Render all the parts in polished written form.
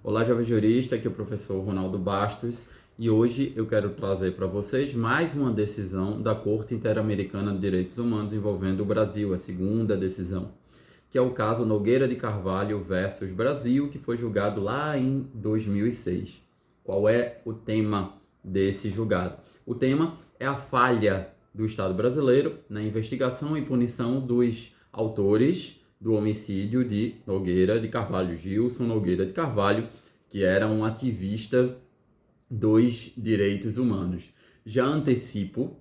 Olá, jovem jurista, aqui é o professor Ronaldo Bastos e hoje eu quero trazer para vocês mais uma decisão da Corte Interamericana de Direitos Humanos envolvendo o Brasil, a segunda decisão, que é o caso Nogueira de Carvalho versus Brasil, que foi julgado lá em 2006. Qual é o tema desse julgado? O tema é a falha do Estado brasileiro na investigação e punição dos autores do homicídio de Nogueira de Carvalho, Gilson Nogueira de Carvalho, que era um ativista dos direitos humanos. Já antecipo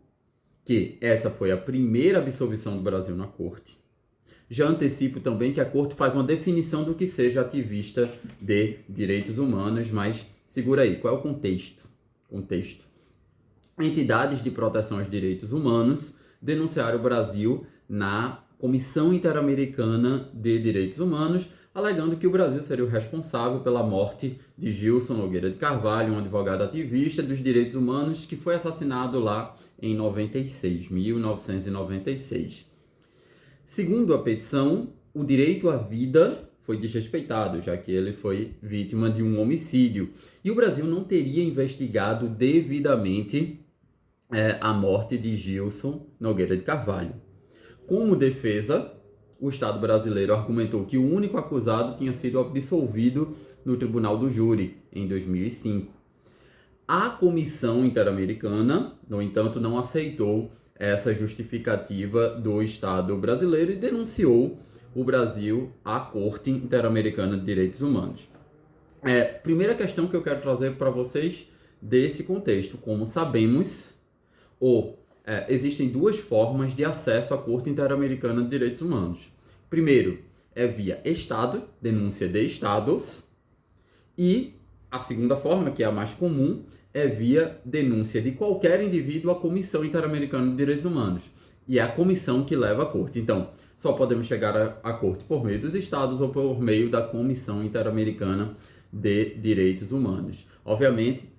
que essa foi a primeira absolvição do Brasil na corte. Já antecipo também que a corte faz uma definição do que seja ativista de direitos humanos, mas segura aí, qual é o contexto? Entidades de proteção aos direitos humanos denunciaram o Brasil na Comissão Interamericana de Direitos Humanos, alegando que o Brasil seria o responsável pela morte de Gilson Nogueira de Carvalho, um advogado ativista dos direitos humanos que foi assassinado lá em 1996. Segundo a petição, o direito à vida foi desrespeitado, já que ele foi vítima de um homicídio. E o Brasil não teria investigado devidamente a morte de Gilson Nogueira de Carvalho. Como defesa, o Estado brasileiro argumentou que o único acusado tinha sido absolvido no Tribunal do Júri em 2005. A Comissão Interamericana, no entanto, não aceitou essa justificativa do Estado brasileiro e denunciou o Brasil à Corte Interamericana de Direitos Humanos. Primeira questão que eu quero trazer para vocês desse contexto. Como sabemos, existem duas formas de acesso à Corte Interamericana de Direitos Humanos. Primeiro, é via Estado, denúncia de Estados, e a segunda forma, que é a mais comum, é via denúncia de qualquer indivíduo à Comissão Interamericana de Direitos Humanos. E é a comissão que leva à Corte. Então, só podemos chegar à Corte por meio dos Estados ou por meio da Comissão Interamericana de Direitos Humanos. Obviamente,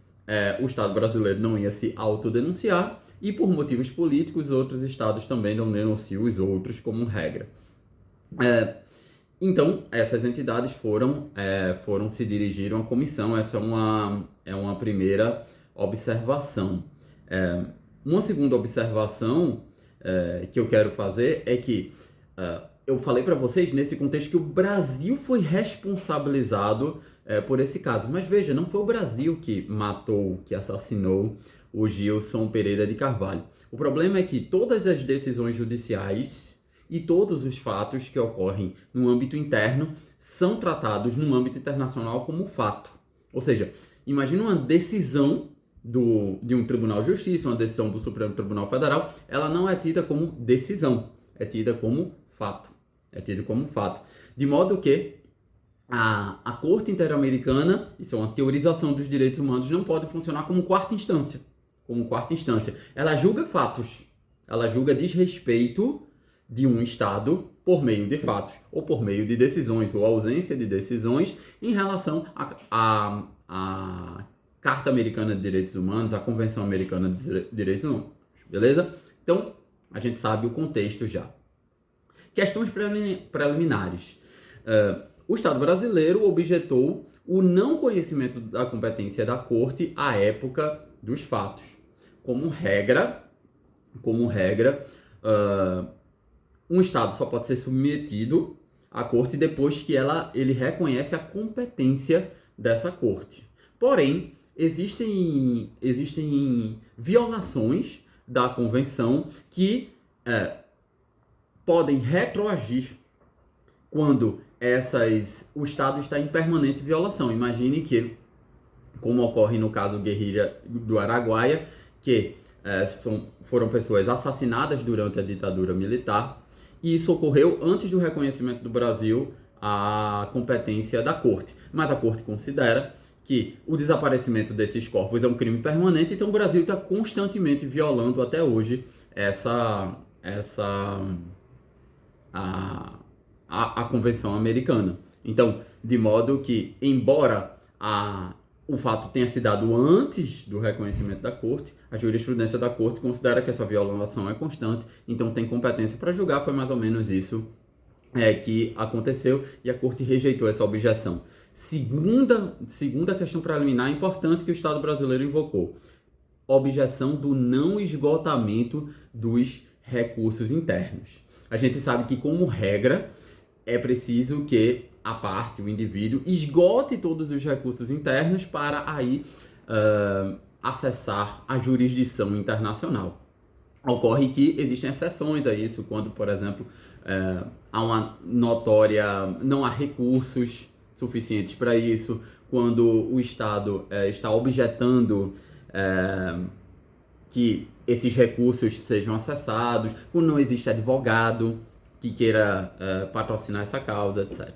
o Estado brasileiro não ia se autodenunciar, e por motivos políticos, outros estados também não denunciam os outros como regra. Então, essas entidades se dirigiram à comissão. Essa é uma primeira observação. Uma segunda observação que eu quero fazer é que eu falei para vocês nesse contexto que o Brasil foi responsabilizado por esse caso. Mas veja, não foi o Brasil que matou, que assassinou o Gilson Pereira de Carvalho. O problema é que todas as decisões judiciais e todos os fatos que ocorrem no âmbito interno são tratados no âmbito internacional como fato. Ou seja, imagina uma decisão de um Tribunal de Justiça, uma decisão do Supremo Tribunal Federal, ela não é tida como decisão, é tida como fato. De modo que a Corte Interamericana, isso é uma teorização dos direitos humanos, não pode funcionar como quarta instância. Ela julga fatos, ela julga desrespeito de um Estado por meio de fatos, ou por meio de decisões, ou ausência de decisões em relação à Carta Americana de Direitos Humanos, à Convenção Americana de Direitos Humanos, beleza? Então, a gente sabe o contexto já. Questões preliminares. O Estado brasileiro objetou o não conhecimento da competência da Corte à época dos fatos. Como regra, um Estado só pode ser submetido à Corte depois que ele reconhece a competência dessa Corte. Porém, existem violações da Convenção que podem retroagir quando o Estado está em permanente violação. Imagine que, como ocorre no caso guerrilha do Araguaia, que foram pessoas assassinadas durante a ditadura militar, e isso ocorreu antes do reconhecimento do Brasil à competência da Corte. Mas a Corte considera que o desaparecimento desses corpos é um crime permanente, então o Brasil está constantemente violando até hoje a Convenção Americana. Então, de modo que, embora o fato tenha se dado antes do reconhecimento da Corte, a jurisprudência da Corte considera que essa violação é constante, então tem competência para julgar. Foi mais ou menos isso que aconteceu, e a Corte rejeitou essa objeção. Segunda questão preliminar importante que o Estado brasileiro invocou: objeção do não esgotamento dos recursos internos. A gente sabe que, como regra, é preciso que a parte, o indivíduo, esgote todos os recursos internos para aí acessar a jurisdição internacional. Ocorre que existem exceções a isso, quando, por exemplo, há uma notória, não há recursos suficientes para isso, quando o Estado está objetando que esses recursos sejam acessados, quando não existe advogado que queira patrocinar essa causa, etc.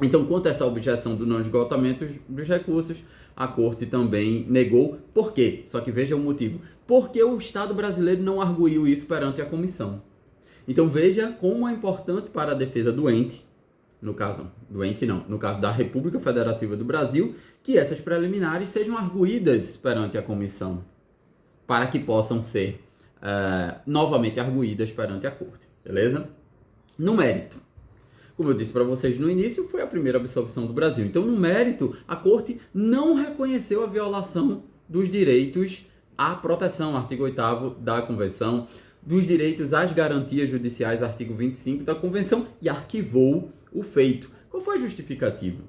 Então, quanto a essa objeção do não esgotamento dos recursos, a Corte também negou. Por quê? Só que veja o motivo. Porque o Estado brasileiro não arguiu isso perante a comissão. Então, veja como é importante para a defesa do ente, no caso da República Federativa do Brasil, que essas preliminares sejam arguídas perante a comissão, para que possam ser novamente arguídas perante a Corte. Beleza? No mérito, como eu disse para vocês no início, foi a primeira absolvição do Brasil. Então, no mérito, a Corte não reconheceu a violação dos direitos à proteção, artigo 8º da Convenção, dos direitos às garantias judiciais, artigo 25 da Convenção, e arquivou o feito. Qual foi a justificativa?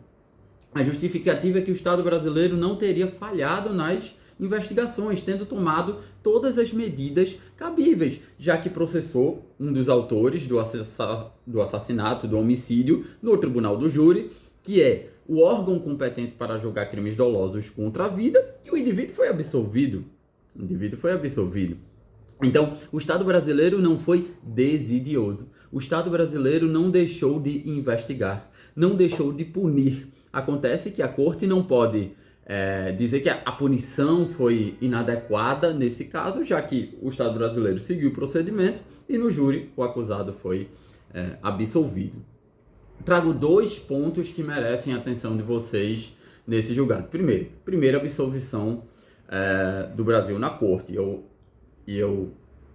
A justificativa é que o Estado brasileiro não teria falhado nas investigações, tendo tomado todas as medidas cabíveis, já que processou um dos autores do assassinato, do homicídio, no Tribunal do Júri, que é o órgão competente para julgar crimes dolosos contra a vida, e o indivíduo foi absolvido. Então, o Estado brasileiro não foi desidioso. O Estado brasileiro não deixou de investigar, não deixou de punir. Acontece que a Corte não pode dizer que a punição foi inadequada nesse caso, já que o Estado brasileiro seguiu o procedimento e no júri o acusado foi absolvido. Trago 2 pontos que merecem a atenção de vocês nesse julgado. Primeira absolvição do Brasil na Corte. Eu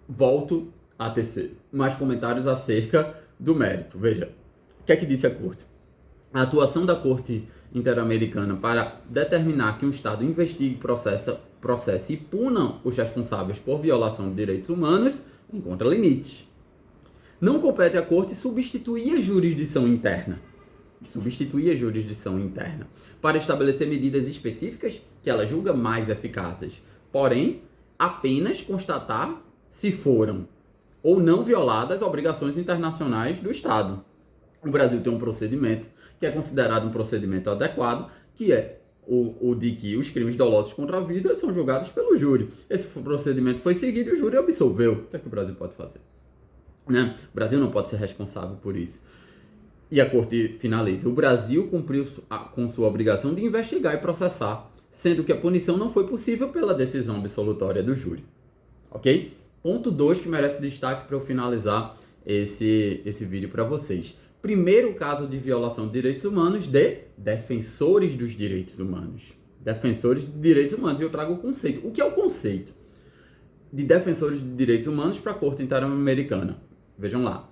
volto a tecer mais comentários acerca do mérito. Veja, o que é que disse a Corte? A atuação da Corte Interamericana para determinar que um Estado investigue, processe e puna os responsáveis por violação de direitos humanos encontra limites. Não compete à Corte substituir a jurisdição interna. Para estabelecer medidas específicas que ela julga mais eficazes. Porém, apenas constatar se foram ou não violadas obrigações internacionais do Estado. O Brasil tem um procedimento que é considerado um procedimento adequado, que é o de que os crimes dolosos contra a vida são julgados pelo júri. Esse procedimento foi seguido e o júri absolveu. O que é que o Brasil pode fazer? Né? O Brasil não pode ser responsável por isso. E a Corte finaliza: o Brasil cumpriu com sua obrigação de investigar e processar, sendo que a punição não foi possível pela decisão absolutória do júri. Ok? Ponto 2 que merece destaque para eu finalizar esse vídeo para vocês. Primeiro caso de violação de direitos humanos de defensores dos direitos humanos. Defensores de direitos humanos. E eu trago o conceito. O que é o conceito de defensores de direitos humanos para a Corte Interamericana? Vejam lá.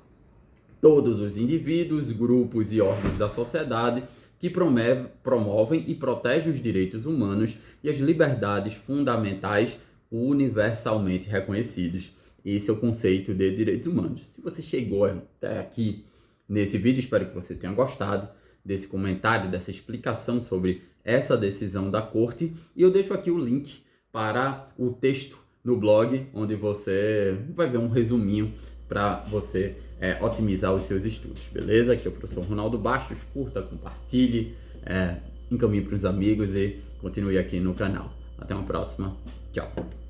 Todos os indivíduos, grupos e órgãos da sociedade que promovem e protegem os direitos humanos e as liberdades fundamentais universalmente reconhecidos. Esse é o conceito de direitos humanos. Se você chegou até aqui nesse vídeo, espero que você tenha gostado desse comentário, dessa explicação sobre essa decisão da Corte. E eu deixo aqui o link para o texto no blog, onde você vai ver um resuminho para você otimizar os seus estudos, beleza? Aqui é o professor Ronaldo Bastos. Curta, compartilhe, encaminhe para os amigos e continue aqui no canal. Até uma próxima. Tchau!